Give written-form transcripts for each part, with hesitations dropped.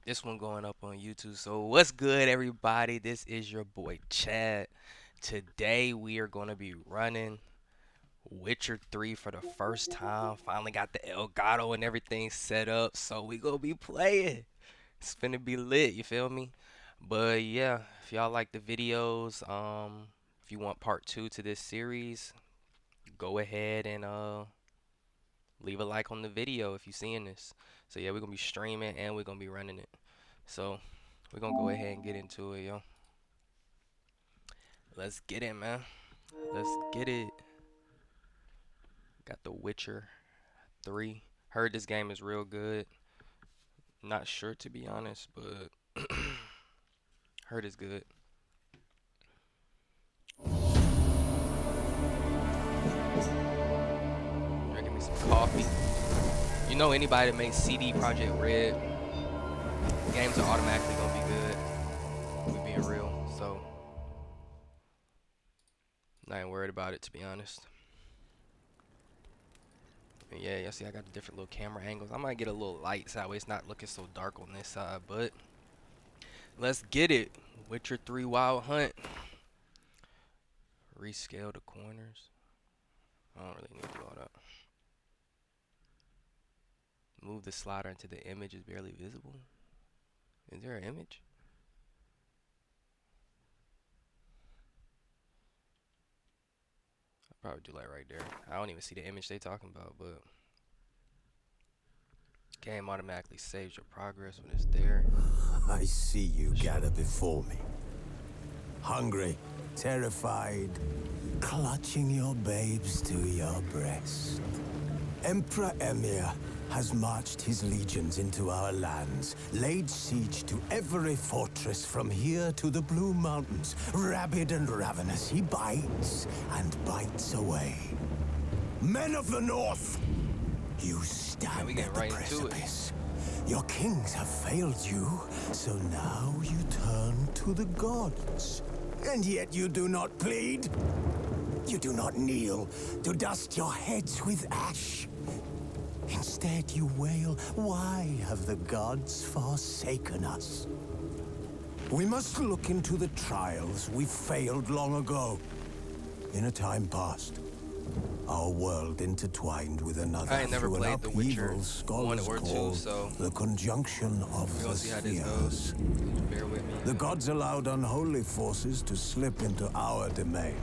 This one going up on YouTube. So what's good, everybody? This is your boy Chad. Today we are gonna be running Witcher 3 for the first time. Finally got the Elgato and everything set up, so we gonna be playing. It's finna be lit, you feel me? But yeah, if y'all like the videos, if you want part two to this series, go ahead and leave a like on the video if you're seeing this. So yeah, we're gonna be streaming and we're gonna be running it. So we're gonna go ahead and get into it, yo. Let's get it, man. Let's get it. Got the Witcher 3. Heard this game is real good. Not sure to be honest, but heard it's good. Drinking me some coffee. You know anybody that makes CD Project Red, games are automatically gonna be good. We being real, so not even worried about it to be honest. And yeah, y'all see I got the different little camera angles. I might get a little light so that way it's not looking so dark on this side, but let's get it. Witcher 3 Wild Hunt. Rescale the corners. I don't really need to do all that. Move the slider until the image is barely visible. Is there an image? I'll probably do like right there. I don't even see the image they talking about, but game automatically saves your progress when it's there. I see you gather before me. Hungry, terrified, clutching your babes to your breast. Emperor Emir has marched his legions into our lands, laid siege to every fortress from here to the Blue Mountains. Rabid and ravenous, he bites and bites away. Men of the North, you stand get at the right into it. precipice. Your kings have failed you, so now you turn to the gods. And yet you do not plead. You do not kneel to dust your heads with ash. Instead you wail, why have the gods forsaken us? We must look into the trials we failed long ago. In a time past, our world intertwined with another I ain't never through an played The Witcher upheaval 1 scholars or 2, call so the conjunction of we're the gonna see how this spheres. goes. Bear with me. The gods allowed unholy forces to slip into our domain.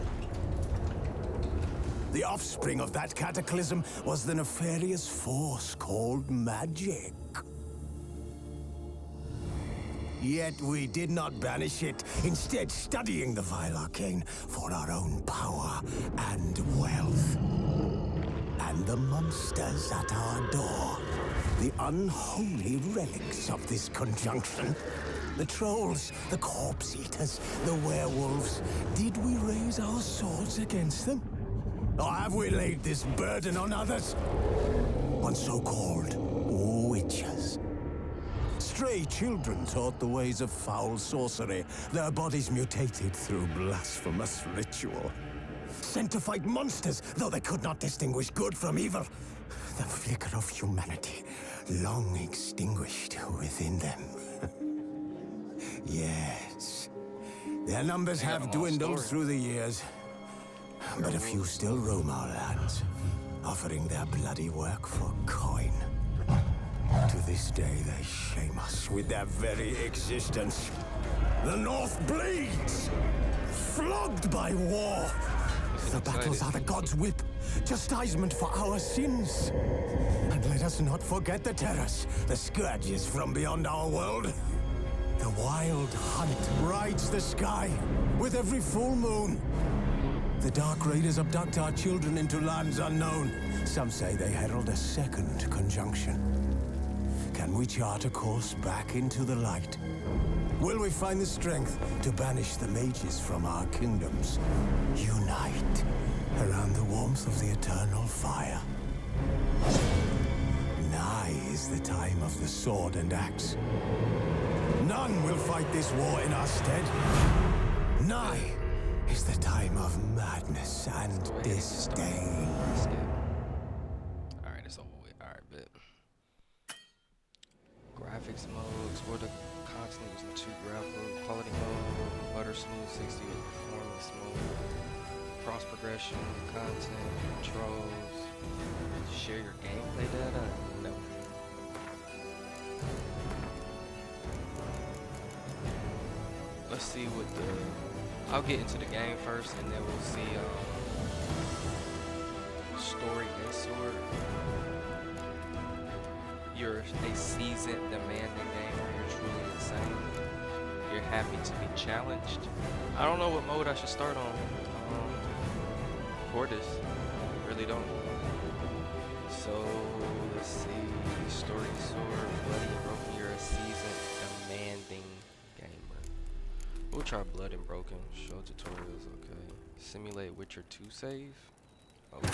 The offspring of that cataclysm was the nefarious force called magic. Yet we did not banish it, instead studying the vile arcane for our own power and wealth. And the monsters at our door, the unholy relics of this conjunction. The trolls, the corpse eaters, the werewolves. Did we raise our swords against them? Or have we laid this burden on others? On so-called witches. Stray children taught the ways of foul sorcery, their bodies mutated through blasphemous ritual. Sent to fight monsters, though they could not distinguish good from evil. The flicker of humanity, long extinguished within them. Yes, their numbers They got a have long dwindled story. through the years. But a few still roam our lands, offering their bloody work for coin. To this day, they shame us with their very existence. The North bleeds, flogged by war. The battles are the gods' whip, chastisement for our sins. And let us not forget the terrors, the scourges from beyond our world. The wild hunt rides the sky with every full moon. The Dark Raiders abduct our children into lands unknown. Some say they herald a second conjunction. Can we chart a course back into the light? Will we find the strength to banish the mages from our kingdoms? Unite around the warmth of the eternal fire. Nigh is the time of the sword and axe. None will fight this war in our stead. Nigh is the time of madness and disdain. Alright, it's over with. Alright, bet. graphics mode, explore the continent using 2 graphical, quality mode, butter smooth 60 with performance mode, cross progression, content, controls, share your gameplay data? No. Let's see what I'll get into the game first and then we'll see story and sword. You're a seasoned, demanding gamer. You're truly insane. You're happy to be challenged. I don't know what mode I should start on for this. Really don't. So let's see. Story sword, bloody and broken. You're a seasoned, demanding gamer. We'll try blood and broken. Show tutorials. Okay. Simulate Witcher 2 save. Okay.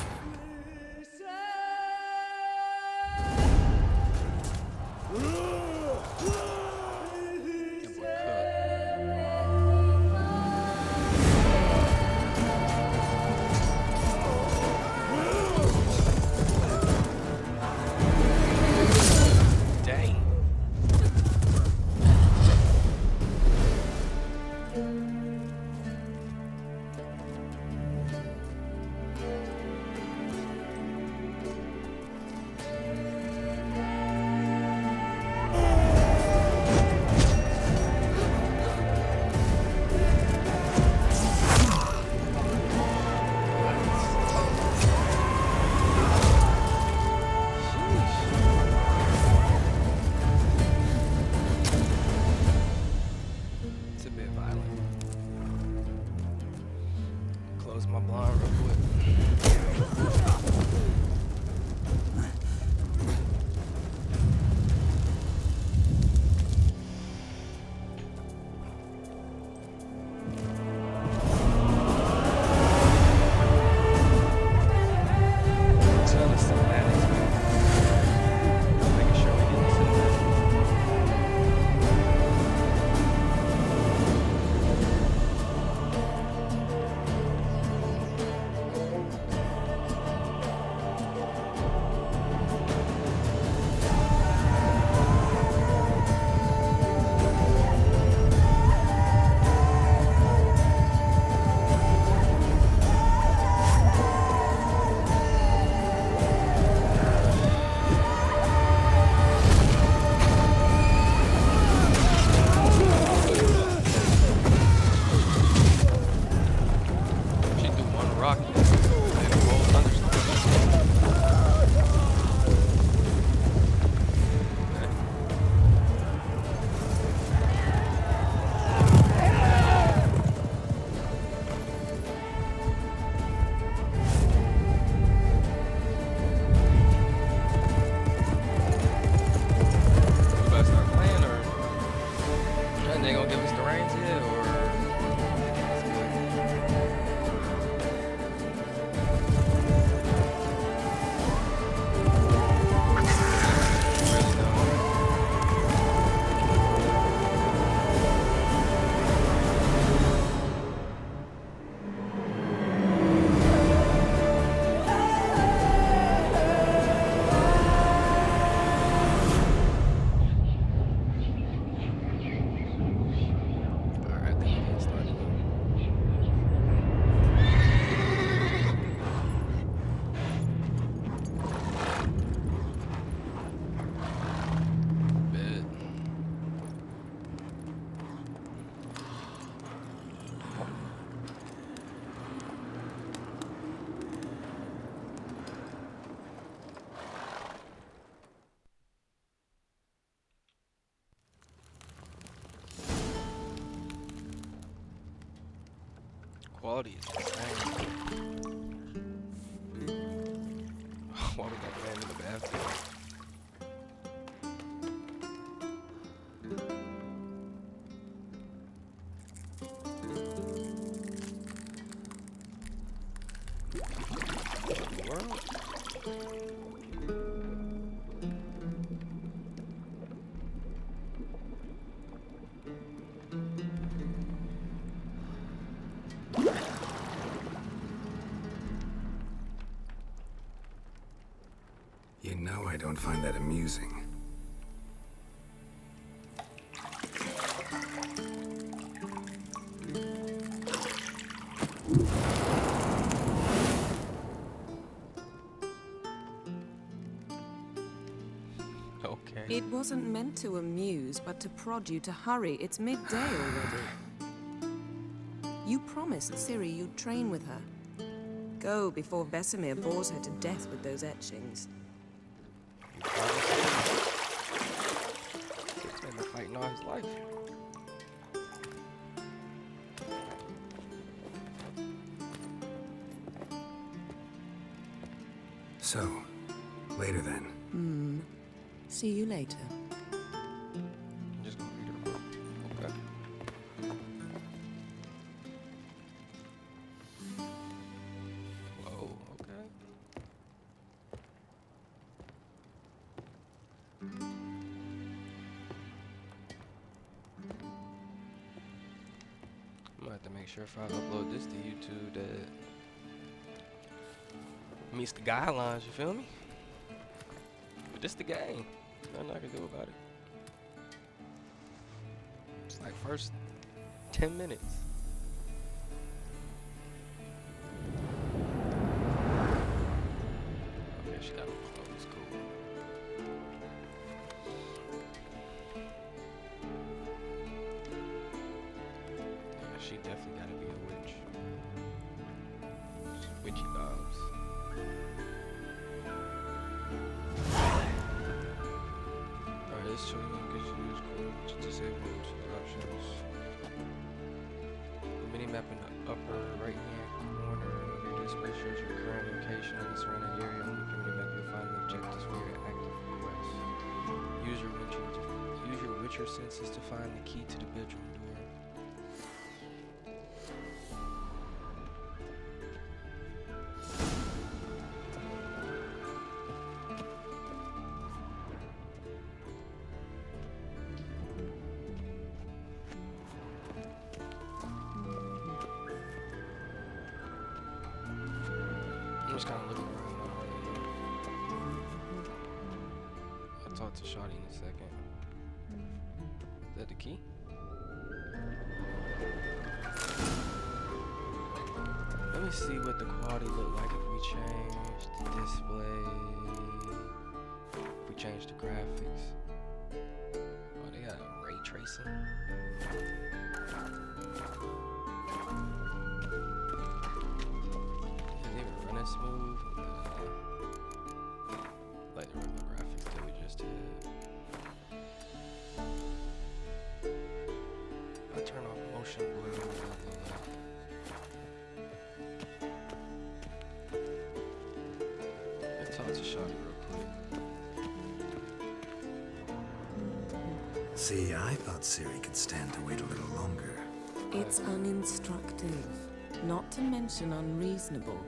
My blind real quick. Quality is insane. Why was that man in the bathroom? What in the world? You know I don't find that amusing. It wasn't meant to amuse, but to prod you to hurry. It's midday already. You promised Ciri you'd train with her. Go before Vesemir bores her to death with those etchings. He's been fighting all his life. So, later then. See you later. I'm just gonna read her book. Okay. Whoa, okay. I'm gonna have to make sure if I upload this to YouTube that meets the guidelines, you feel me? But this the game. Nothing I can do about it. It's like first 10 minutes. Okay, she got all clothes, cool. Yeah, she definitely gotta be a witch. Witchy vibes. Alright, let's show you what gives you use cool to disable choose options. The mini map in the upper right hand corner of your display shows your current location in the surrounding area. On the mini map you'll find the objectives for your active quest. Use your witcher senses to find the key to the bedroom door. I'm just kind of looking around now. I'll talk to Shawty in a second. Is that the key? Let me see what the quality look like if we change the display. If we change the graphics. Oh, they got ray tracing. Smooth. Like the regular graphics that we just did. I turn off motion blur. Let's talk to Shawty real quick. See, I thought Ciri could stand to wait a little longer. It's uninstructive, not to mention unreasonable.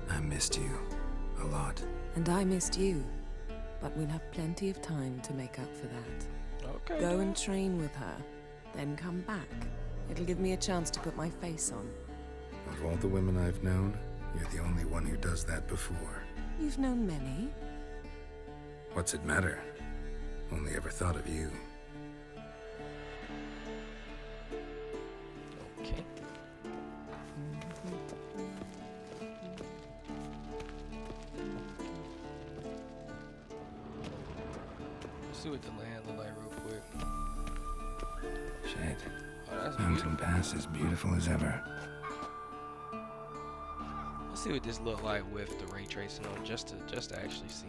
I missed you a lot. And I missed you, but we'll have plenty of time to make up for that. Okay. Go and train with her, then come back. It'll give me a chance to put my face on. Of all the women I've known, you're the only one who does that before. You've known many. What's it matter? Only ever thought of you. Okay. Let's see what the land look like real quick. Shit. Oh, that's Mountain beautiful. Pass as beautiful as ever. Let's see what this look like with the ray tracing on, just to actually see.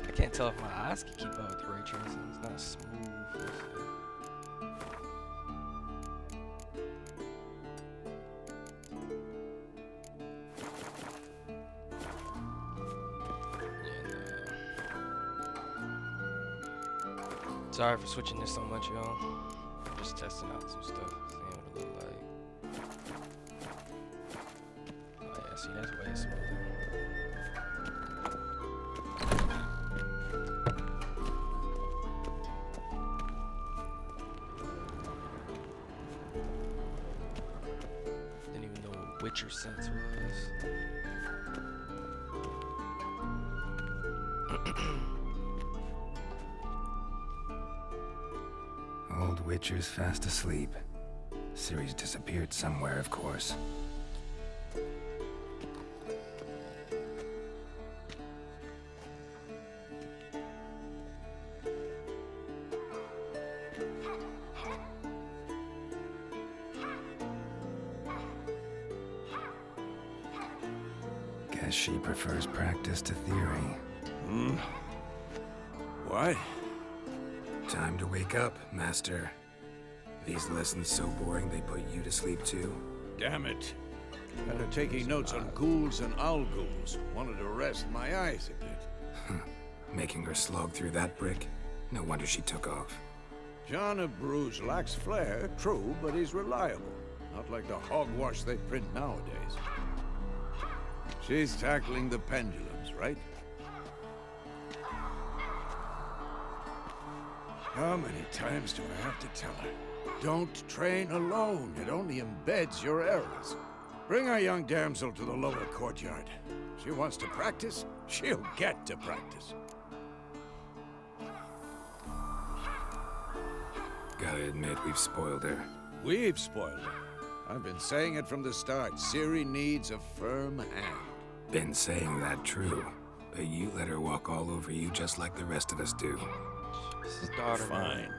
I can't tell if my eyes can keep up with the ray tracing. It's not smooth. Let's see. Sorry for switching this so much, y'all. Just testing out some stuff, seeing what it look like. Oh yeah, see, that's way smoother. Witcher sense was. Old Witcher's fast asleep. Ciri's disappeared somewhere, of course. Guess she prefers practice to theory. What? Time to wake up, Master. These lessons so boring they put you to sleep too? Damn it. After taking notes on ghouls and owl ghouls, wanted to rest my eyes a bit. Making her slog through that brick? No wonder she took off. John of Bruges lacks flair, true, but he's reliable. Not like the hogwash they print nowadays. She's tackling the pendulums, right? How many times do I have to tell her? Don't train alone. It only embeds your errors. Bring our young damsel to the lower courtyard. She wants to practice, she'll get to practice. Gotta admit, we've spoiled her. We've spoiled her. I've been saying it from the start. Ciri needs a firm hand. Been saying that true, but you let her walk all over you just like the rest of us do. This is daughter. Fine.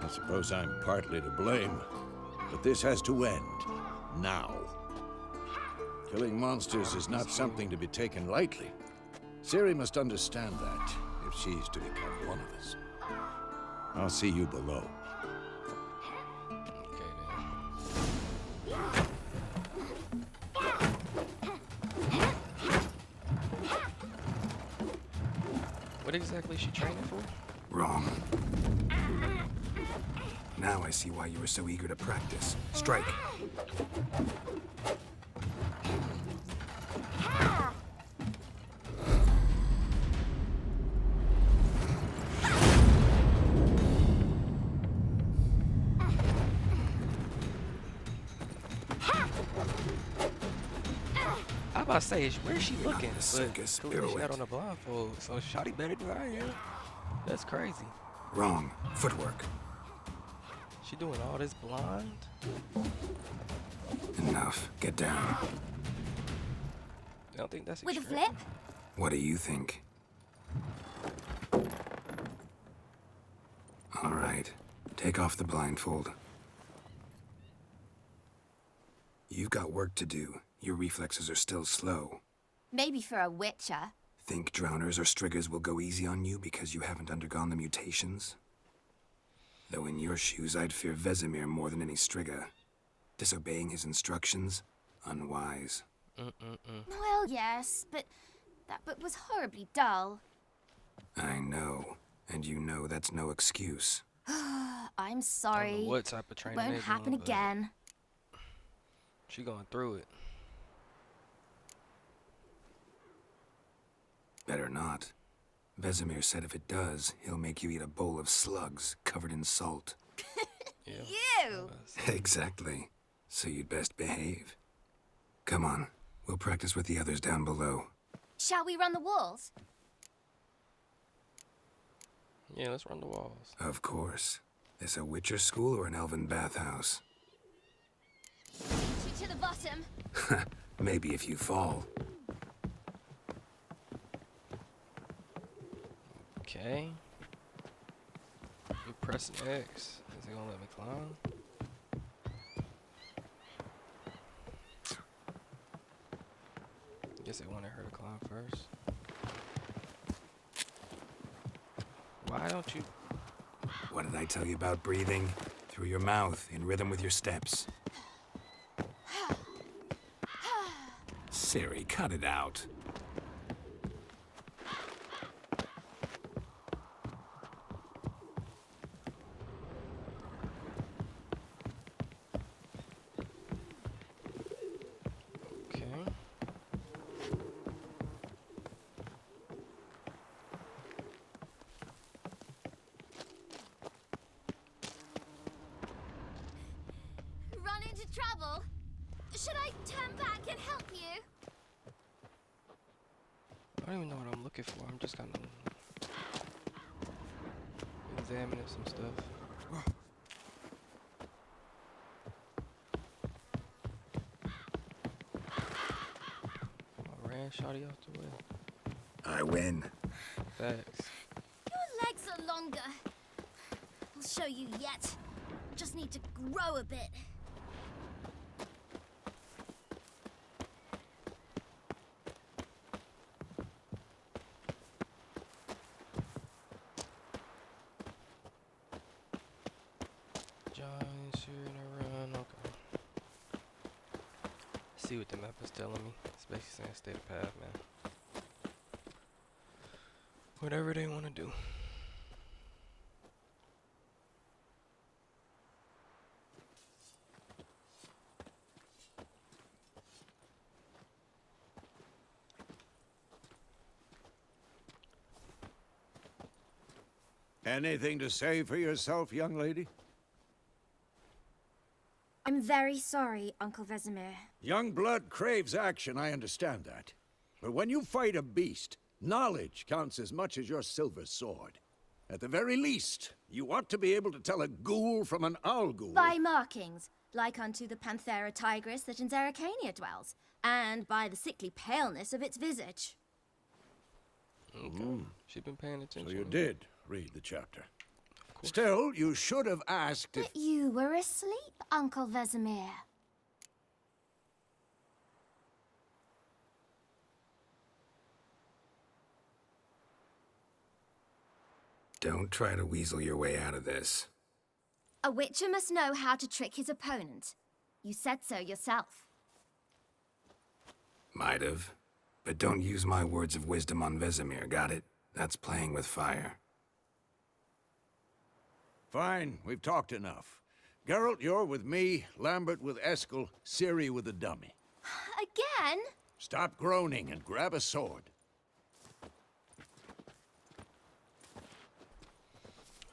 I suppose I'm partly to blame, but this has to end. Now. Killing monsters is not something to be taken lightly. Ciri must understand that, if she's to become one of us. I'll see you below. Okay then. What exactly is she training for? Wrong. Now I see why you were so eager to practice. Strike. I'm about to say, where's she looking? The circus But she got pirouette. on a blindfold, so Shotty better than I am. That's crazy. Wrong. Footwork. She doing all this blind? Enough. Get down. I don't think that's With a extreme. flip? What do you think? All right. Take off the blindfold. You've got work to do. Your reflexes are still slow. Maybe for a witcher. Think drowners or striggers will go easy on you because you haven't undergone the mutations? Though in your shoes, I'd fear Vesemir more than any strigger. Disobeying his instructions? Unwise. Well, yes, but that book was horribly dull. I know. And you know that's no excuse. I'm I don't sorry. know what type of It training won't they happen doing, but again. She going through it. Better not. Vesemir said if it does, he'll make you eat a bowl of slugs covered in salt. Yeah. Ew! Exactly. So you'd best behave. Come on. We'll practice with the others down below. Shall we run the walls? Yeah, let's run the walls. Of course. This a Witcher school or an elven bathhouse? To the bottom. Maybe if you fall. Okay. You pressing X. Is it gonna let me climb? Guess it wanted her to climb first. Why don't you? What did I tell you about breathing? Through your mouth, in rhythm with your steps. Ciri, cut it out. Okay. Run into trouble? Should I turn back and help you? I don't even know what I'm looking for. I'm just kind of examining some stuff. I ran shawty off the way. I win. Facts. Your legs are longer. I'll show you yet. Just need to grow a bit. John, shooting a run. Okay. See what the map is telling me. It's basically saying stay the path, man. Whatever they want to do. Anything to say for yourself, young lady? I'm very sorry, Uncle Vesemir. Young blood craves action, I understand that. But when you fight a beast, knowledge counts as much as your silver sword. At the very least, you ought to be able to tell a ghoul from an owl ghoul. By markings, like unto the Panthera tigris that in Zeracania dwells, and by the sickly paleness of its visage. Okay. She's been paying attention. So you did read the chapter. Still, you should have asked if... But you were asleep, Uncle Vesemir. Don't try to weasel your way out of this. A witcher must know how to trick his opponent. You said so yourself. Might have. But don't use my words of wisdom on Vesemir, got it? That's playing with fire. Fine, we've talked enough. Geralt, you're with me, Lambert with Eskel, Ciri with the dummy. Again? Stop groaning and grab a sword.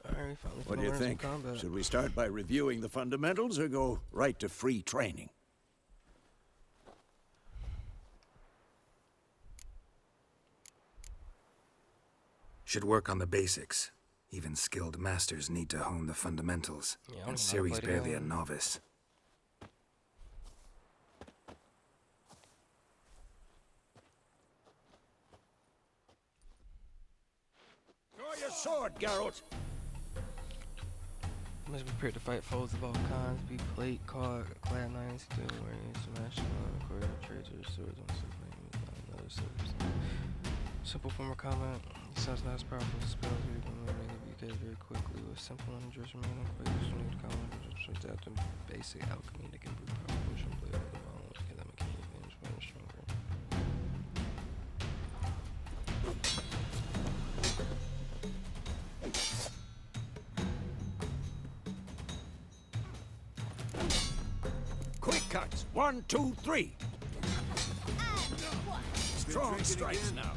Alright, finally What do you learn some think? combat. Should we start by reviewing the fundamentals or go right to free training? Should work on the basics. Even skilled masters need to hone the fundamentals. Yeah, I And don't know how to Ciri's play the barely a game. novice. Draw your sword, Geralt! Must be prepared to fight foes of all kinds. Be plate, card, clad nines, still wearing smash on quarter traitors, swords on another service. Simple form of combat. It sounds not as powerful as spells, but you can learn to be very quickly with simple and just remaining equations need combat just adapt to basic alchemy that can improve power potion blade of the bottom to get that mechanic advantage when stronger. Quick cuts! 1, 2, 3! Strong strikes now.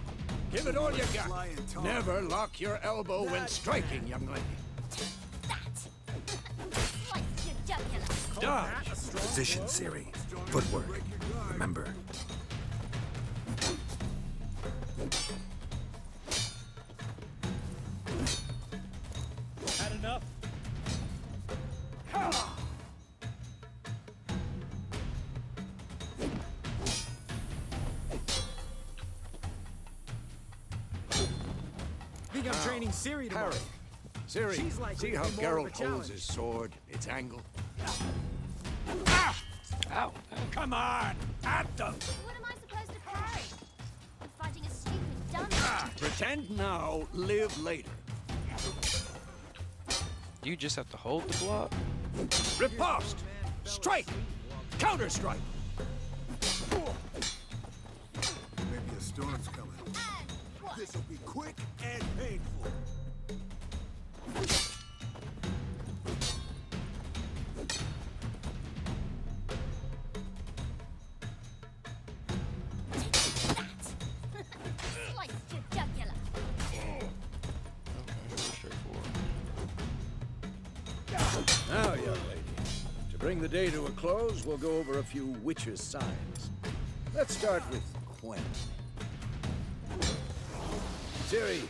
Give it all you got. Never lock your elbow when striking, young lady. Slice your jugular. Dodge! Position, Ciri. Footwork. Remember. Had enough? Think I'm training Ciri tomorrow. Ciri, She's likely see to how be more of a Geralt holds challenge. his sword, its angle? Ow! Come on! At them! What am I supposed to parry? I'm fighting a stupid dummy. Pretend now, live later. You just have to hold the block. Riposte! Strike! Counter-strike! Maybe a storm's coming. This'll be quick and painful. Slice your jugular. Okay, straightforward. Now, young lady, to bring the day to a close, we'll go over a few witches' signs. Let's start with Quen. Ciri,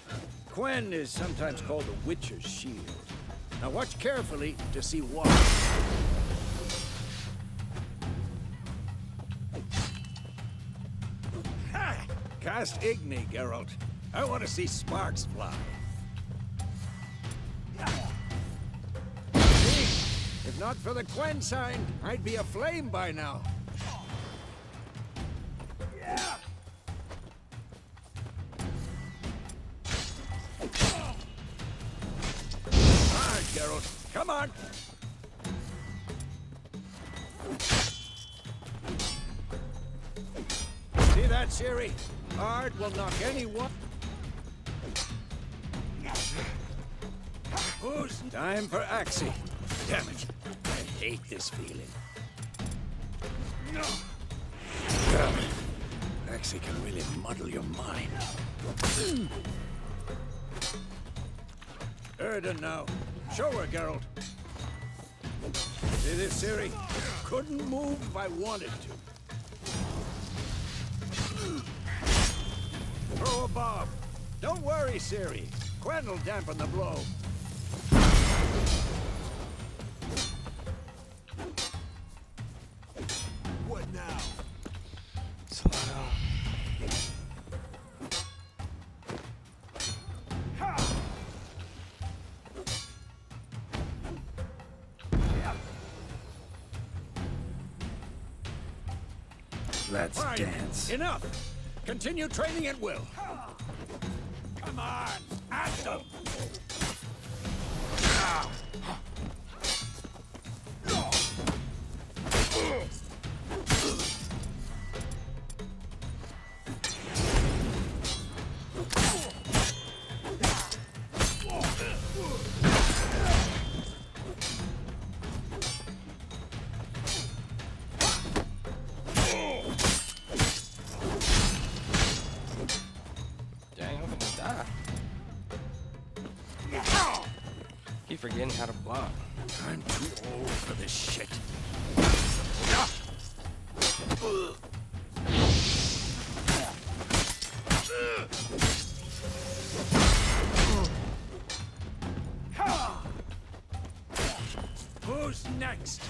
Quen is sometimes called the Witcher's Shield. Now watch carefully to see why. Ha! Cast Igni, Geralt. I want to see sparks fly. See? If not for the Quen sign, I'd be aflame by now. Geralt, come on! See that, Ciri? Hard will knock anyone. Who's time for Axie? Damn it! I hate this feeling. No. Axie can really muddle your mind. Erden now. Show her, Geralt. See this, Ciri? Couldn't move if I wanted to. Throw a bomb. Don't worry, Ciri. Quen will dampen the blow. What now? Slow down. Let's Fine. dance. Enough. Continue training at will. Come on, at them. Dang, I'm gonna die. Keep forgetting how to block. I'm too old for this shit. Who's next?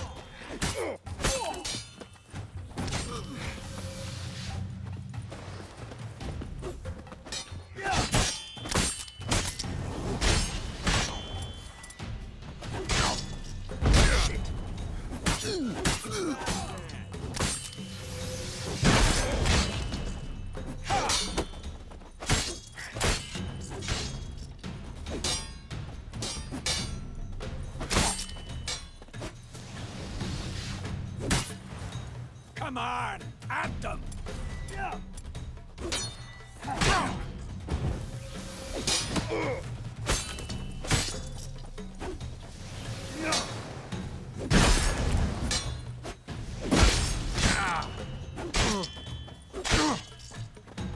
Come on, at them!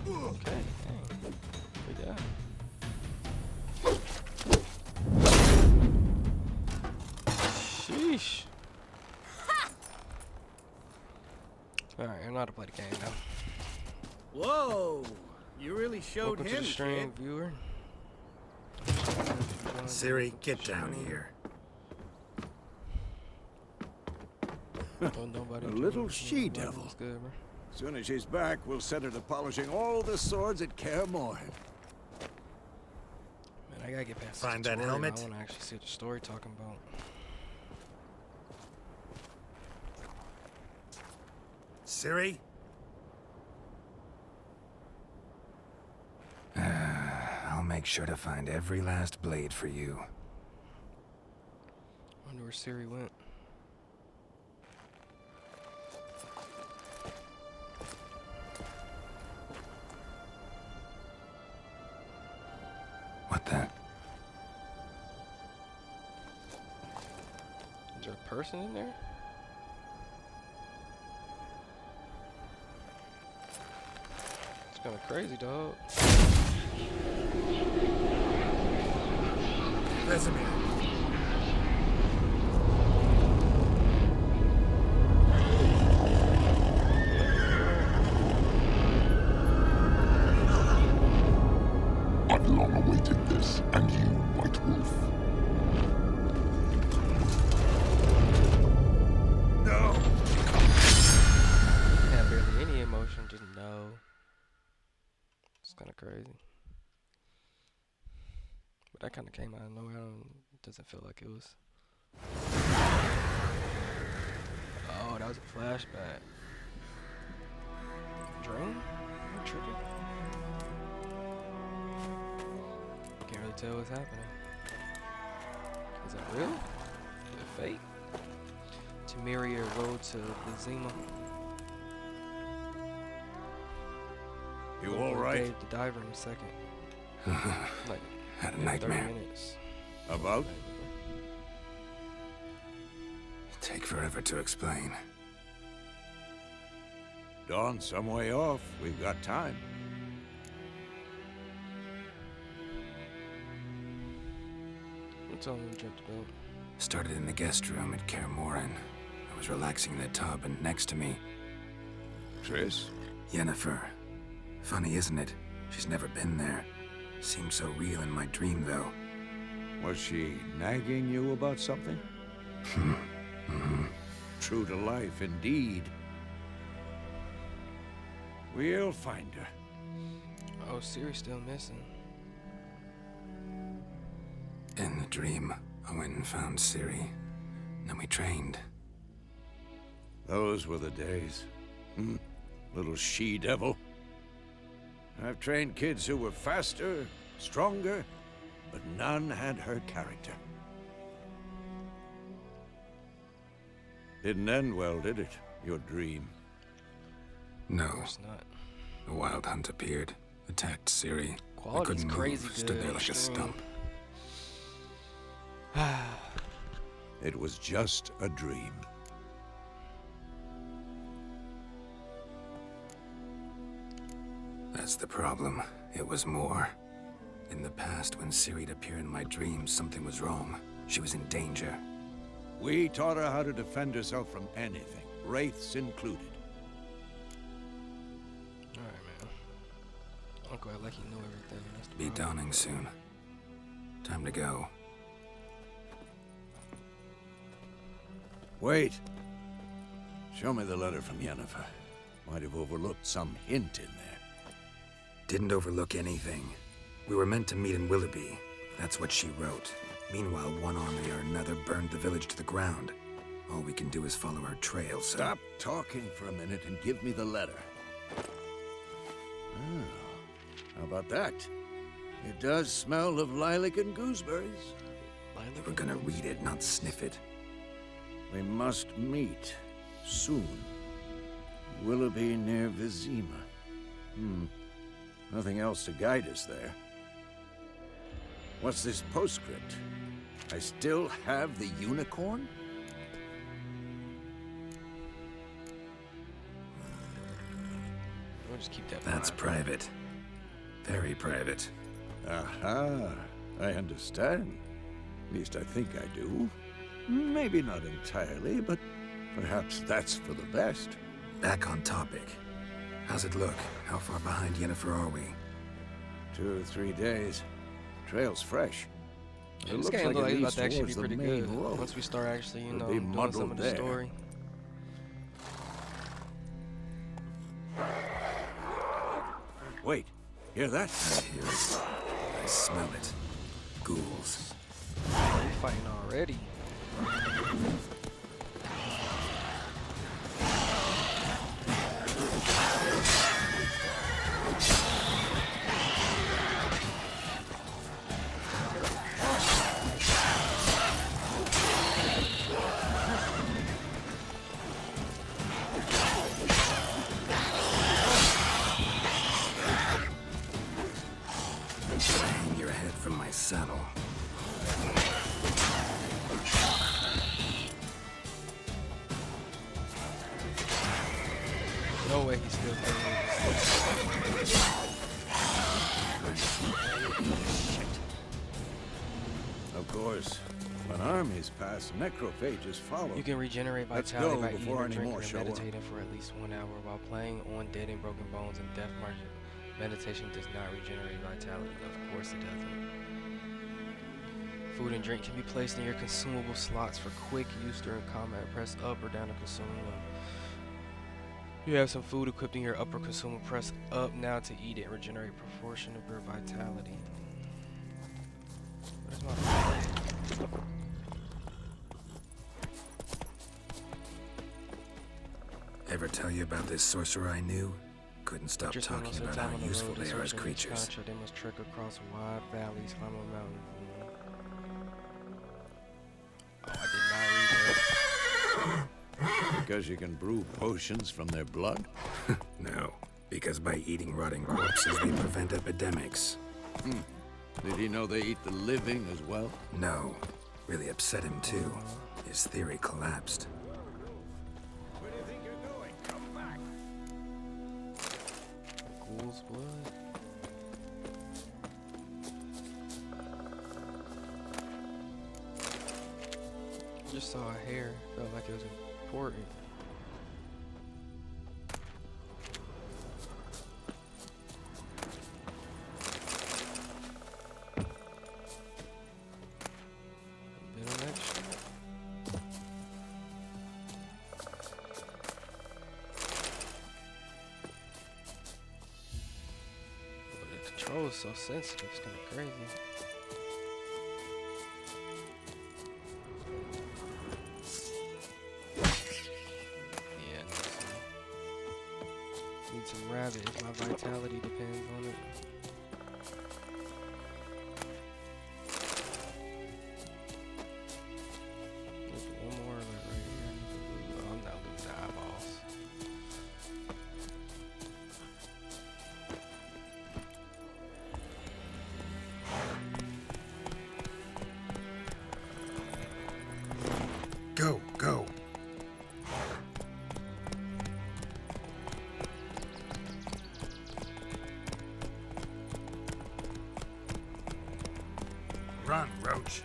Okay, dang. We got. Sheesh. Alright, I know how to play the game now. Whoa! You really showed Welcome to him, the stream, kid. viewer. Ciri, get down here. Don't nobody A do little it. she-devil. It's good, bro. As soon as she's back, we'll set her to polishing all the swords at Kaer Morhen. Man, I gotta get past Find the that tutorial. helmet? I wanna actually see what the story talking about. Ciri? I'll make sure to find every last blade for you. Wonder where Ciri went. What the? Is there a person in there? It's kind of crazy, dog. Vesemir. know. It's kind of crazy. But that kind of came out of nowhere. It doesn't feel like it was. Oh, that was a flashback. Dream? Am I tripping? Can't really tell what's happening. Is that real? Is it fake? Temeria Road to Vizima. You all right? Dave the diver in a second. Like, Had a in 30 nightmare. minutes. About? Take forever to explain. Dawn's some way off. We've got time. What's all we dreamt about? Started in the guest room at Kaer Morhen. I was relaxing in the tub, and next to me, Triss? Yennefer. Funny, isn't it? She's never been there. Seemed so real in my dream, though. Was she nagging you about something? True to life, indeed. We'll find her. Oh, Ciri's still missing. In the dream, I went and found Ciri. Then we trained. Those were the days. Little she-devil. I've trained kids who were faster, stronger, but none had her character. Didn't end well, did it? Your dream. No. It's not. A wild hunt appeared, attacked Ciri. I Quality's couldn't crazy move, stood good, there like a extreme. stump. It was just a dream. That's the problem. It was more. In the past, when Ciri'd appear in my dreams, something was wrong. She was in danger. We taught her how to defend herself from anything, wraiths included. Alright, man. Uncle act like he knew everything. That's the Be problem. dawning soon. Time to go. Wait. Show me the letter from Yennefer. Might have overlooked some hint in there. Didn't overlook anything. We were meant to meet in Willoughby. That's what she wrote. Meanwhile, one army or another burned the village to the ground. All we can do is follow her trail, so... Stop talking for a minute and give me the letter. Oh, how about that? It does smell of lilac and gooseberries. You were gonna read it, not sniff it. We must meet soon. Willoughby near Vizima. Nothing else to guide us there. What's this postscript? I still have the unicorn? We'll just keep that That's private. Very private. Aha, I understand. At least I think I do. Maybe not entirely, but perhaps that's for the best. Back on topic. How's it look? How far behind Yennefer are we? 2 or 3 days. Trail's fresh. Yeah, It this looks game like looks it like it's about leads to actually be towards the pretty main good. road. Once we start actually, you It'll know, be doing some muddled of the there. story. Wait, hear that? I hear it. I smell it. Ghouls. Oh, we fighting already. Hang your head from my saddle. No way he's still playing this. Of course, when armies pass, necrophages follow. You can regenerate Let's vitality go by eating before or any drinking more or show up. meditating for at least 1 hour while playing on Dead and Broken Bones and Death March. Meditation does not regenerate vitality. Of course it doesn't. Food and drink can be placed in your consumable slots for quick use during combat. Press up or down to consume them. You have some food equipped in your upper consumer. Press up now to eat it and regenerate a proportion of your vitality. Where's my food? Ever tell you about this sorcerer I knew? Couldn't stop Just talking almost about time how on the useful road, they this are road as in each creatures. country, they must trek across wide valleys, climb a mountain. Oh, I did not read that. Because you can brew potions from their blood? No, because by eating rotting corpses, they prevent epidemics. Did he know they eat the living as well? No, really upset him too. His theory collapsed. Where do you think you're going? Come back! Ghoul's blood. I just saw a hair. Felt like it was important. Been on that shit. But the control is so sensitive, it's kind of crazy. Yeah, need some rabbit if my vitality depends on it. There's one more right here. Oh, I'm not losing eyeballs. Go, go. Run, Roach.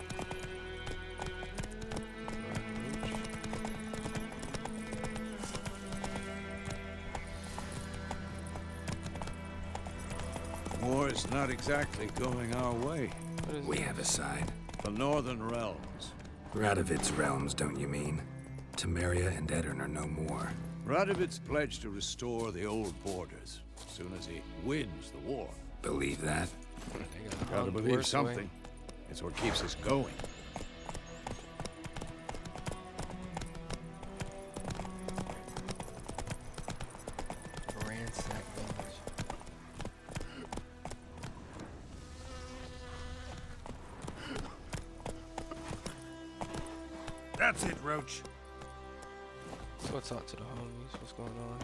War is not exactly going our way. What is We this? have a side. The Northern Realms. Radovid's realms, don't you mean? Temeria and Edirn are no more. Radovid's pledged to restore the old borders as soon as he wins the war. Believe that? They got Gotta the believe worst way. something. It's what keeps us going. Ransack village. That's it, Roach. Let's go talk to the homies. What's going on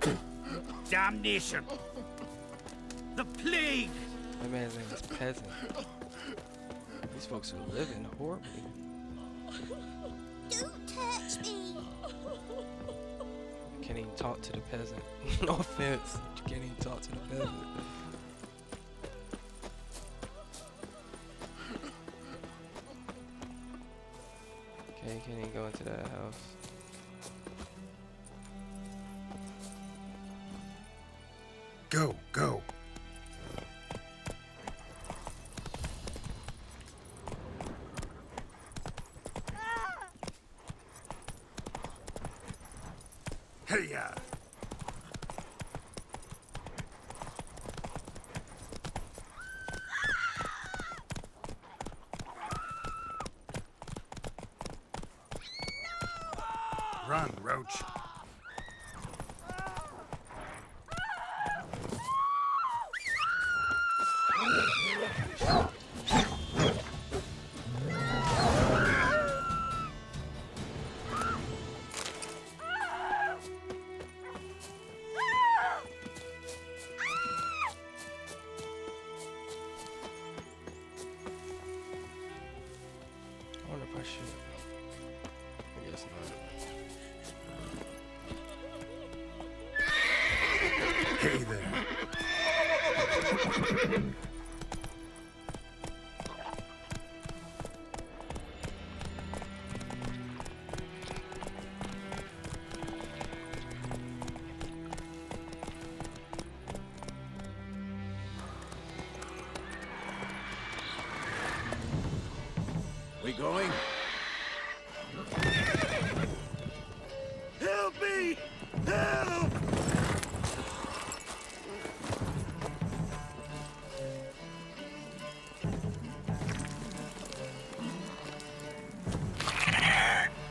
here? Damnation! The plague! That man's name is Peasant. These folks are living horribly. Don't touch me! Can't even talk to the peasant. No offense. You can't even talk to the peasant. Okay, you can't even go into that house. Go, go. Hey-ya! Run, Roach. I wonder if I should. I guess not. Hey there. We going? Help me! Help!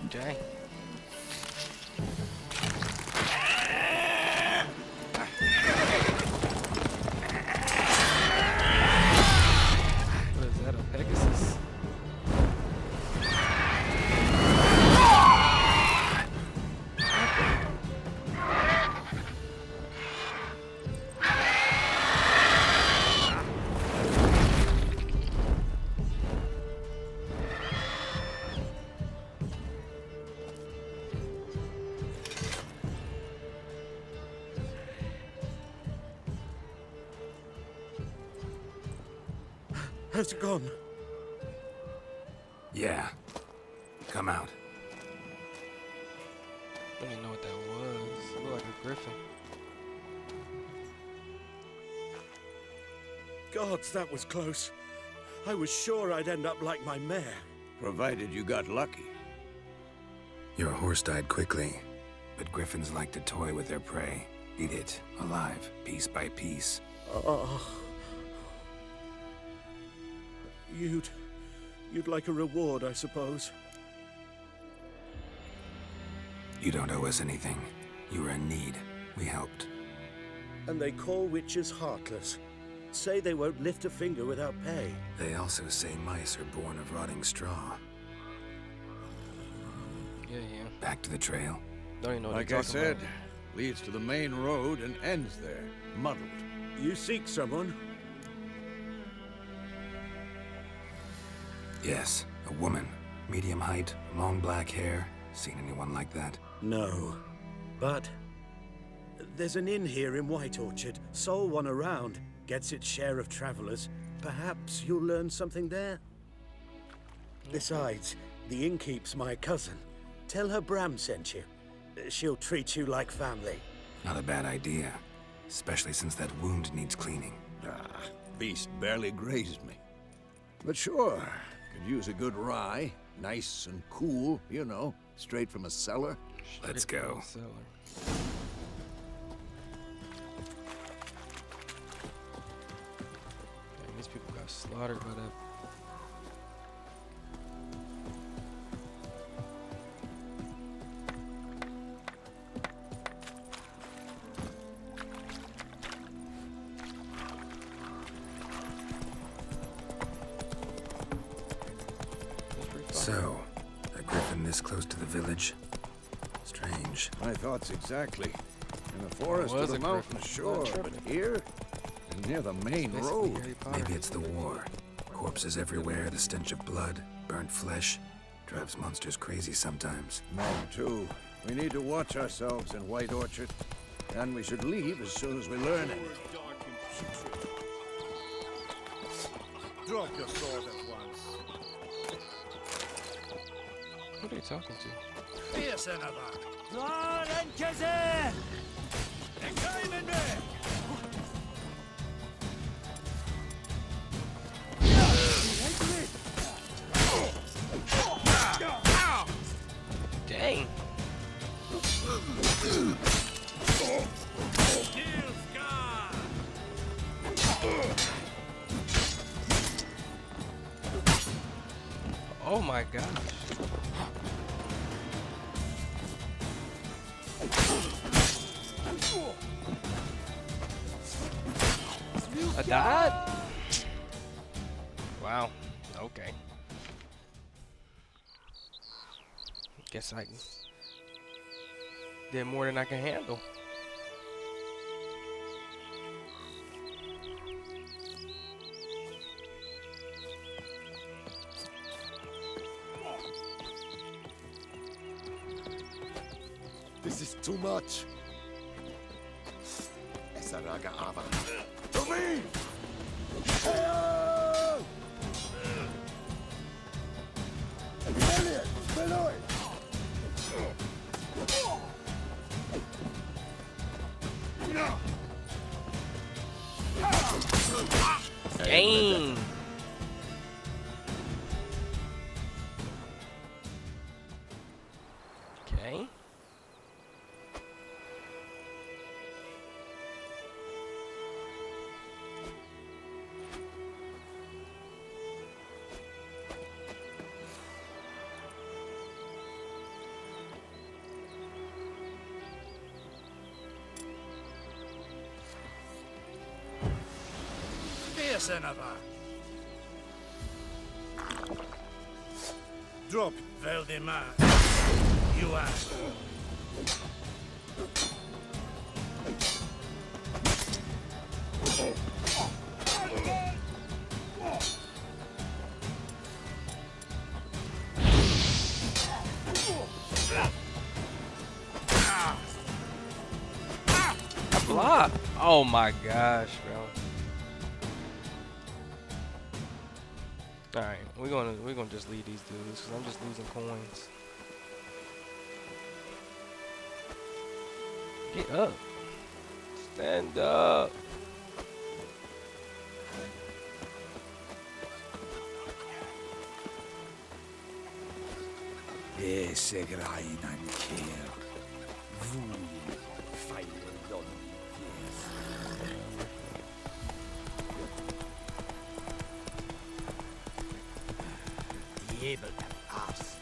Okay. What is that, a Pegasus? Has it gone? Yeah. Come out. I don't even know what that was. It looked like a griffin. Gods, that was close. I was sure I'd end up like my mare. Provided you got lucky. Your horse died quickly, but griffins like to toy with their prey. Eat it, alive, piece by piece. Oh. You'd like a reward, I suppose. You don't owe us anything. You were in need. We helped. And they call witches heartless. Say they won't lift a finger without pay. They also say mice are born of rotting straw. Yeah. Back to the trail. Don't even know what Like they're I talking said, about. leads to the main road and ends there, muddled. You seek someone? Yes, a woman. Medium height, long black hair. Seen anyone like that? No. But there's an inn here in White Orchard. Sole one around. Gets its share of travelers. Perhaps you'll learn something there. Besides, the innkeep's my cousin. Tell her Bram sent you. She'll treat you like family. Not a bad idea. Especially since that wound needs cleaning. Ah, beast barely grazed me. But sure, could use a good rye. Nice and cool, you know, straight from a cellar. Let's go. Cellar. Dang, these people got slaughtered by that. That's pretty far. So, a griffin this close to the village? Strange. My thoughts exactly. In the forest was or a the mountains, griffin. sure, Not but tripping. here, and near the main Basically road. Harry Potter. Maybe it's the war. Corpses everywhere, the stench of blood, burnt flesh. Drives monsters crazy sometimes. Mine too. We need to watch ourselves in White Orchard. And we should leave as soon as we learn anything. Drop your sword at once. Who are they talking to? Here's another. Dang. Oh my gosh. I died? Wow. Okay. Guess I did more than I can handle. This is too much. Esaraga Ava. To me! Elliot! Beloy! Dang. Okay. lesson of her. Drop Valdemar, you asshole. Block. Oh my gosh, bro. All right, we're gonna just leave these dudes because I'm just losing coins. Get up. Stand up. Segrein ein Kehr. Wul, feile Lonnies. Jebel, Ass.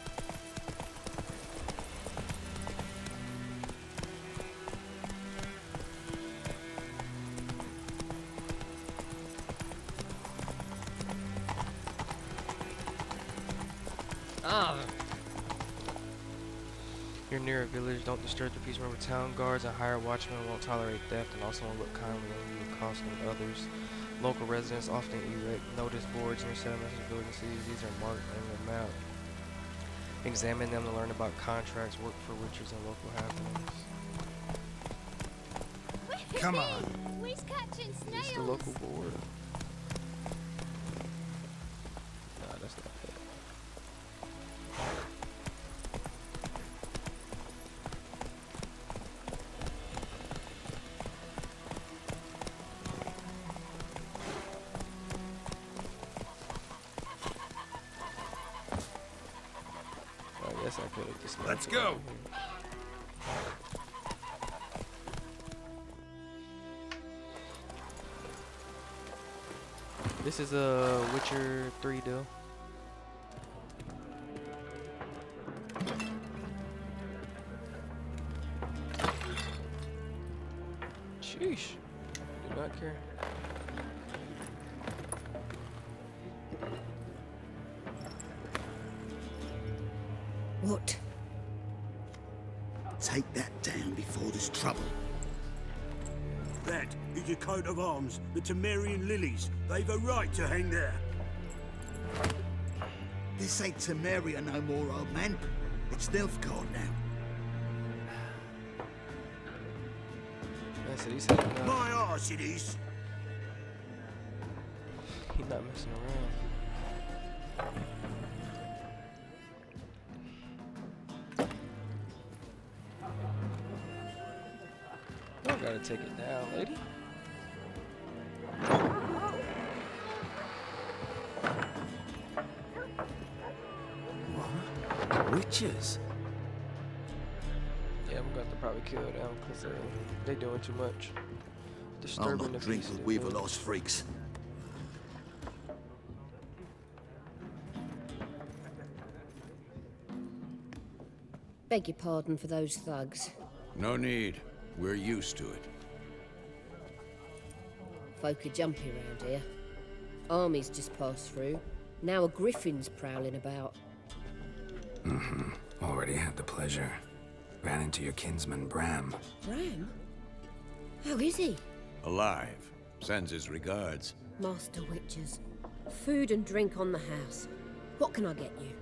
You're near a village, don't disturb the peace. Remember, town guards and hired watchmen won't tolerate theft and also won't look kindly on you and costing others. Local residents often erect notice boards near settlements and villages. These are marked on the map. Examine them to learn about contracts, work for riches, and local happenings. Come on. We're catching snails. It's the local board. Nah, that's not it. I guess I could have just. Let's go. This is a Witcher 3 deal. Sheesh. Do not care. What? Take that down before there's trouble. That is your coat of arms, the Temerian lilies. They've a right to hang there. This ain't Temeria no more, old man. It's Nilfgaard now. That's it. He said no. My arse it is. He's not messing around. I gotta take it down, lady. What? Witches? Yeah, I'm gonna have to probably kill them because they doing too much. I'll Disturbing not the drink peace. with of the village. Weaverlost freaks. Beg your pardon for those thugs. No need. We're used to it. Folk are jumpy around here. Armies just passed through. Now a griffin's prowling about. Already had the pleasure. Ran into your kinsman, Bram. Bram? How is he? Alive. Sends his regards. Master Witchers. Food and drink on the house. What can I get you?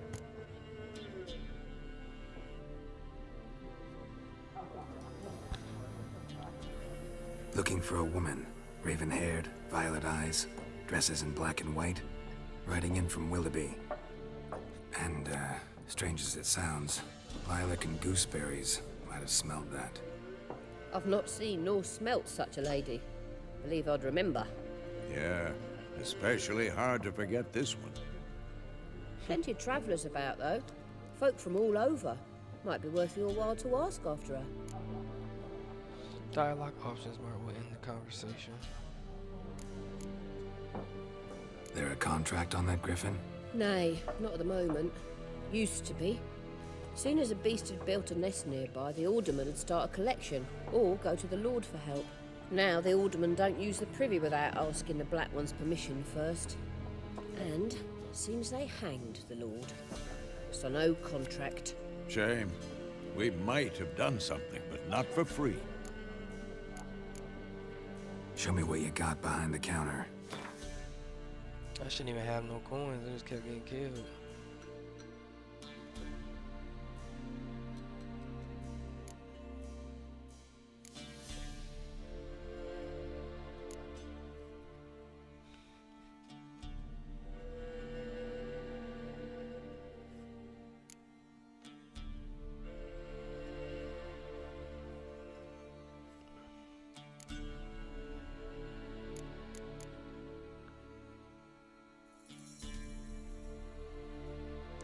Looking for a woman. Raven-haired, violet eyes, dresses in black and white. Riding in from Willoughby. And, strange as it sounds, lilac and gooseberries might have smelled that. I've not seen nor smelt such a lady. Believe I'd remember. Yeah. Especially hard to forget this one. Plenty of travellers about, though. Folk from all over. Might be worth your while to ask after her. Dialogue options mark will end the conversation. There a contract on that griffin? Nay, not at the moment. Used to be. Soon as a beast had built a nest nearby, the alderman would start a collection, or go to the Lord for help. Now the aldermen don't use the privy without asking the Black One's permission first. And seems they hanged the Lord. So no contract. Shame. We might have done something, but not for free. Show me what you got behind the counter. I shouldn't even have no coins. I just kept getting killed.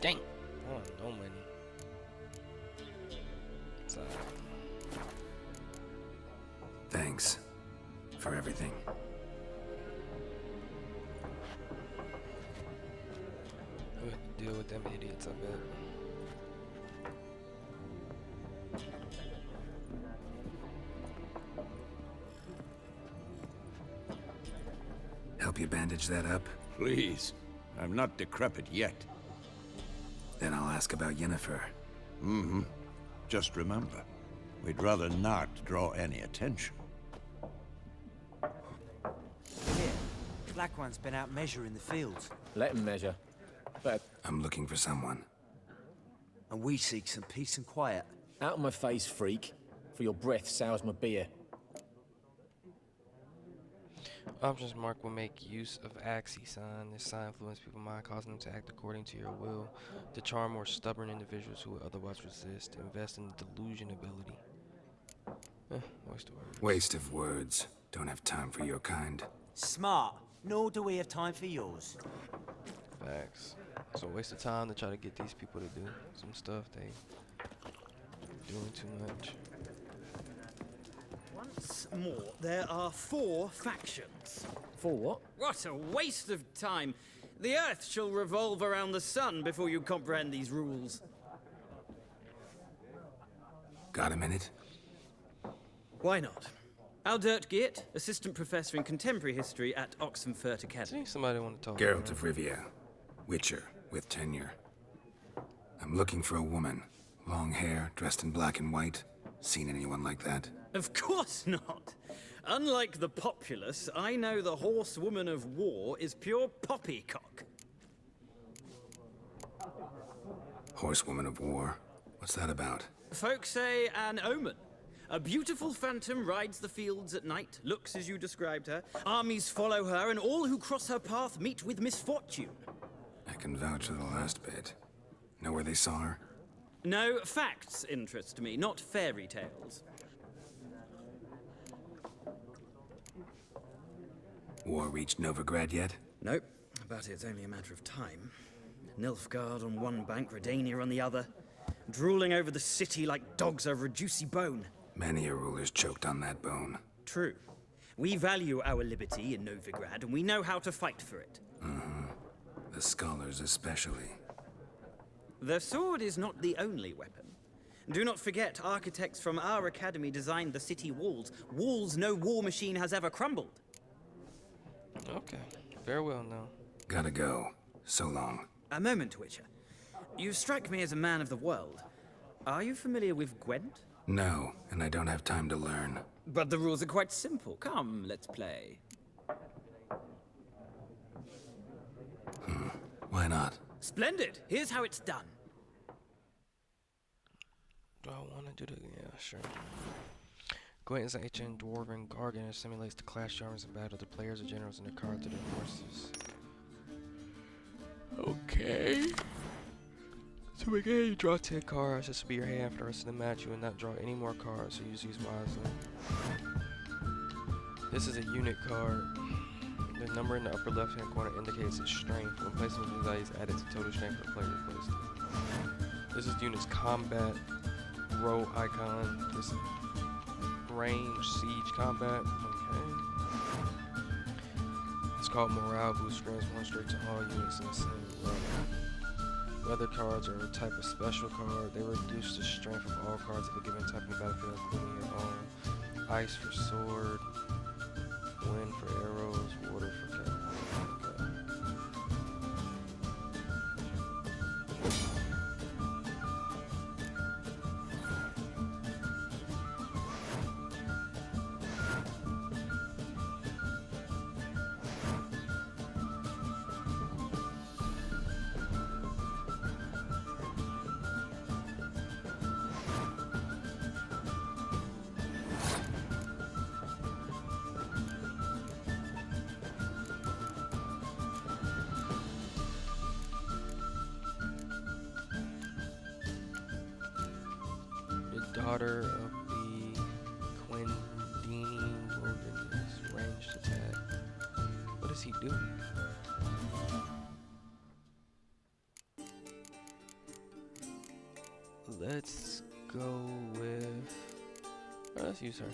Dang. Oh, no money. So, Thanks for everything. we have to deal with them idiots, I bet. Help you bandage that up? Please. I'm not decrepit yet. Then I'll ask about Yennefer. Mm-hmm. Just remember, we'd rather not draw any attention. Here, Black One's been out measuring the fields, Let him measure. But I'm looking for someone. and we seek some peace and quiet. out of my face, freak. For your breath sours my beer. Options mark will make use of Axii sign. This sign influences people's mind, causing them to act according to your will. To charm more stubborn individuals who would otherwise resist. Invest in the delusion ability. Waste of words. Waste of words. Don't have time for your kind. Smart, nor do we have time for yours. Facts. So waste of time to try to get these people to do some stuff they doing too much. Once more, there are 4 factions. For what? What a waste of time! The Earth shall revolve around the sun before you comprehend these rules. Got a minute? Why not? Aldert Geert, assistant professor in contemporary history at Oxenfurt Academy. See, somebody want to talk. Geralt of Rivia. Witcher with tenure. I'm looking for a woman. Long hair, dressed in black and white. Seen anyone like that? Of course not! Unlike the populace, I know the horsewoman of war is pure poppycock. Horsewoman of war? What's that about? Folks say an omen. A beautiful phantom rides the fields at night, looks as you described her. Armies follow her, and all who cross her path meet with misfortune. I can vouch for the last bit. Know where they saw her? No, facts interest me, not fairy tales. War reached Novigrad yet? Nope, but it's only a matter of time. Nilfgaard on one bank, Redania on the other. Drooling over the city like dogs over a juicy bone. Many a ruler's choked on that bone. True. We value our liberty in Novigrad, and we know how to fight for it. The scholars especially. The sword is not the only weapon. Do not forget, architects from our academy designed the city walls. Walls no war machine has ever crumbled. Okay. Farewell now. Gotta go. So long. A moment, Witcher. You strike me as a man of the world. Are you familiar with Gwent? No, and I don't have time to learn. But the rules are quite simple. Come, let's play. Why not? Splendid! Here's how it's done. Do I want to do the... Yeah, sure. Gwent is an ancient dwarven gargan that simulates the clash genres in battle. The players are generals and their cards are their forces. Okay. To begin, you draw 10 cards. This will be your hand for the rest of the match. You will not draw any more cards, so use these wisely. This is a unit card. The number in the upper left-hand corner indicates its strength. When placing the value is added to total strength of the player who placed it. This is the unit's combat row icon. This range siege combat. Okay. It's called morale boost. Grants 1 straight to all units in the same row. Weather cards are a type of special card. They reduce the strength of all cards of a given type in the battlefield, including your own. Ice for sword. for arrows, water for catapult. The daughter of the Quindini wilderness, ranged attack. What does he do? Let's go with. Let's use her.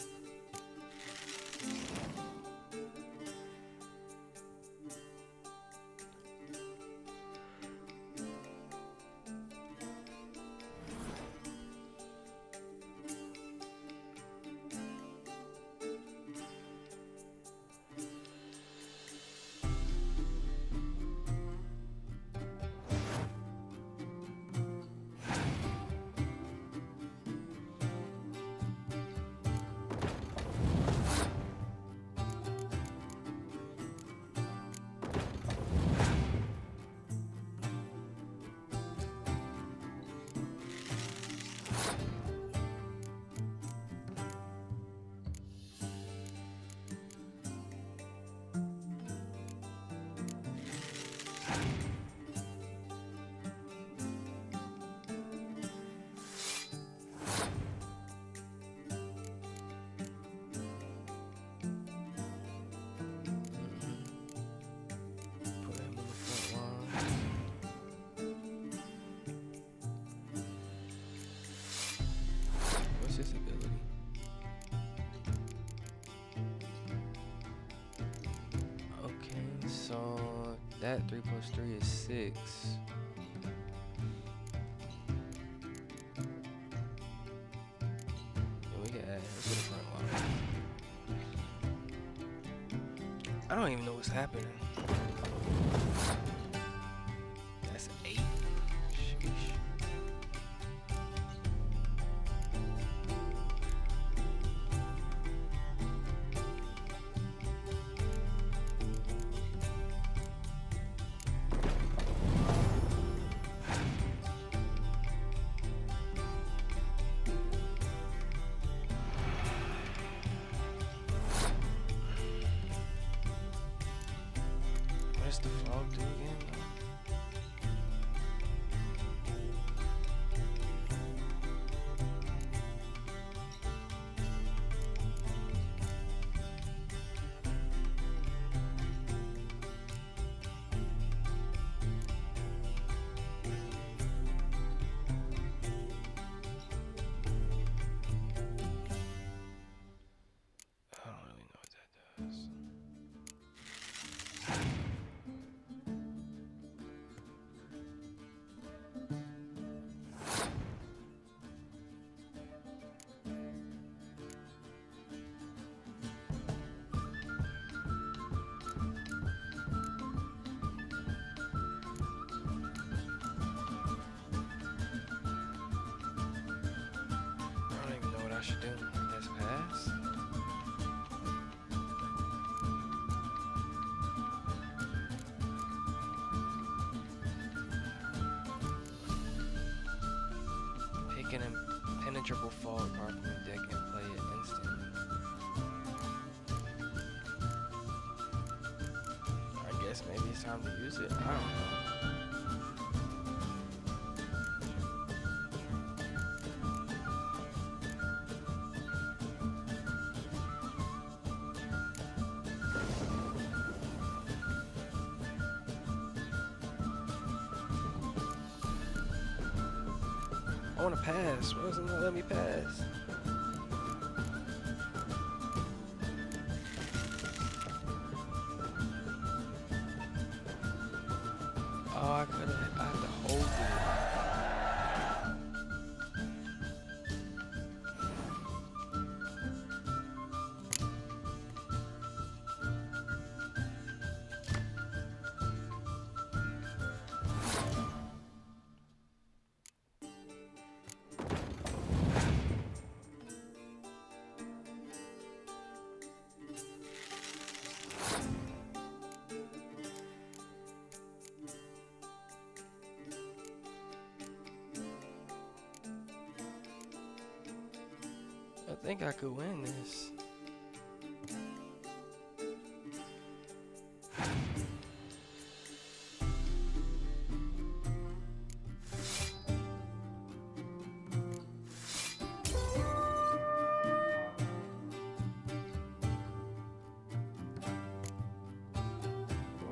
Put him on the front line. What's his ability? Okay, so that 3 plus 3 is 6. And we can add him to the front line. I don't even know what's happening. That's 8. Sheesh. What does the frog do again? I don't really know what that does. I don't even know what I should do. Let's pass. Pick an impenetrable fog card from the deck and play it instantly. I guess maybe it's time to use it. I don't know. I want to pass. Why doesn't it let me pass? Oh, I could have. I had to hold it. think I could win this.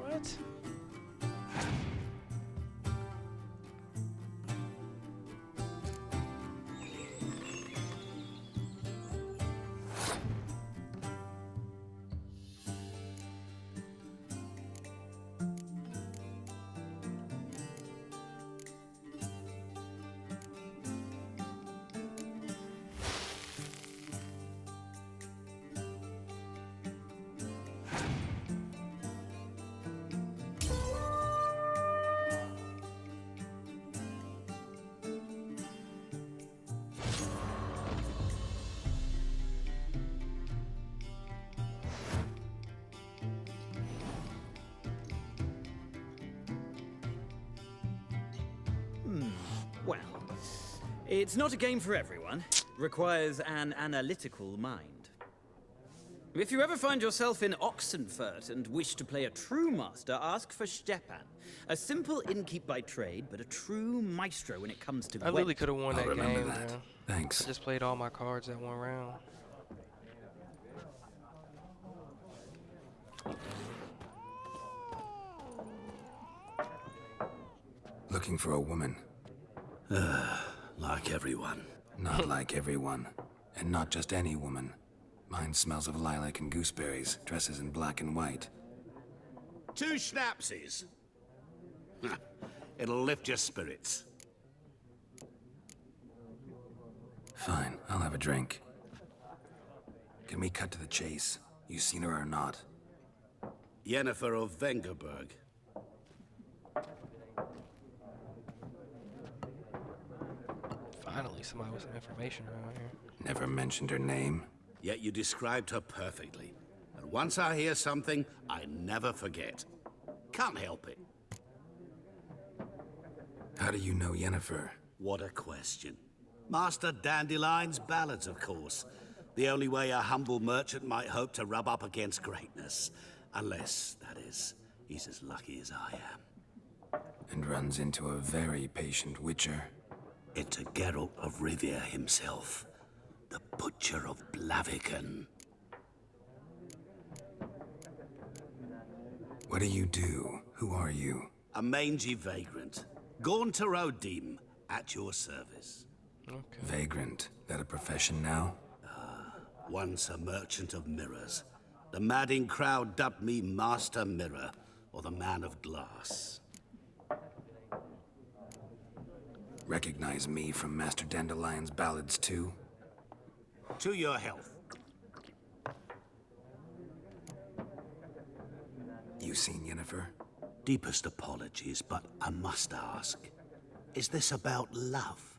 What? Well, it's not a game for everyone. Requires an analytical mind. If you ever find yourself in Oxenfurt and wish to play a true master, ask for Stepan. A simple innkeep by trade, but a true maestro when it comes to I literally could have won I'll that remember game, that. man. Thanks. I just played all my cards at one round. Looking for a woman. Like everyone. Not like everyone. And not just any woman. Mine smells of lilac and gooseberries, dresses in black and white. 2 schnapsies. It'll lift your spirits. Fine, I'll have a drink. Can we cut to the chase? You seen her or not? Yennefer of Vengerberg. Finally, somebody with some information around here. Never mentioned her name. Yet you described her perfectly. And once I hear something, I never forget. Can't help it. How do you know Yennefer? What a question. Master Dandelion's ballads, of course. The only way a humble merchant might hope to rub up against greatness. Unless, that is, he's as lucky as I am. And runs into a very patient witcher. Into Geralt of Rivia himself. The Butcher of Blaviken. What do you do? Who are you? A mangy vagrant. Gaunter Odim, at your service. Okay. Vagrant. That a profession now? Once a merchant of mirrors. The madding crowd dubbed me Master Mirror, or the Man of Glass. Recognize me from Master Dandelion's ballads too? To your health. You seen Yennefer? Deepest apologies, but I must ask. Is this about love?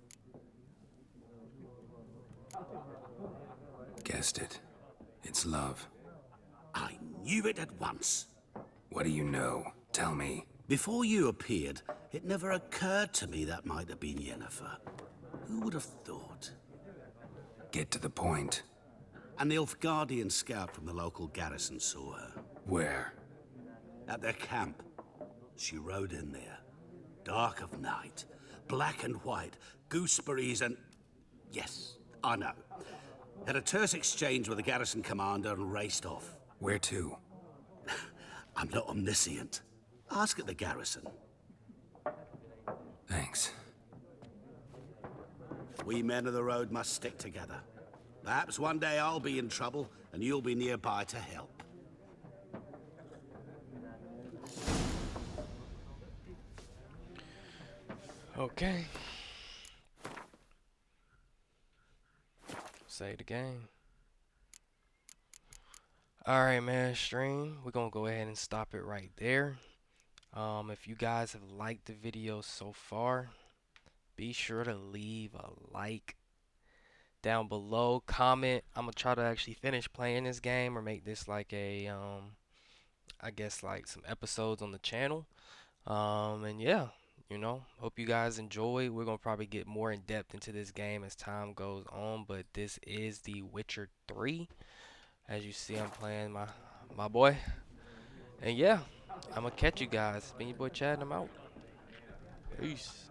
Guessed it. It's love. I knew it at once. What do you know? Tell me. Before you appeared, it never occurred to me that might have been Yennefer. Who would have thought? Get to the point. An Nilfgaardian scout from the local garrison saw her. Where? At their camp. She rode in there. Dark of night. Black and white. Gooseberries and... Yes, I know. Had a terse exchange with the garrison commander and raced off. Where to? I'm not omniscient. Ask at the garrison. Thanks. We men of the road must stick together. Perhaps one day I'll be in trouble and you'll be nearby to help. Okay. Save the game. Alright, man, stream. We're gonna go ahead and stop it right there. If you guys have liked the video so far, be sure to leave a like down below. Comment. I'm gonna try to actually finish playing this game or make this like a I guess like some episodes on the channel. And yeah, You know, hope you guys enjoy. We're gonna probably get more in depth into this game as time goes on, but this is The Witcher 3. As you see, I'm playing my boy. And yeah, I'm gonna catch you guys. Been your boy Chad, and I'm out. Peace.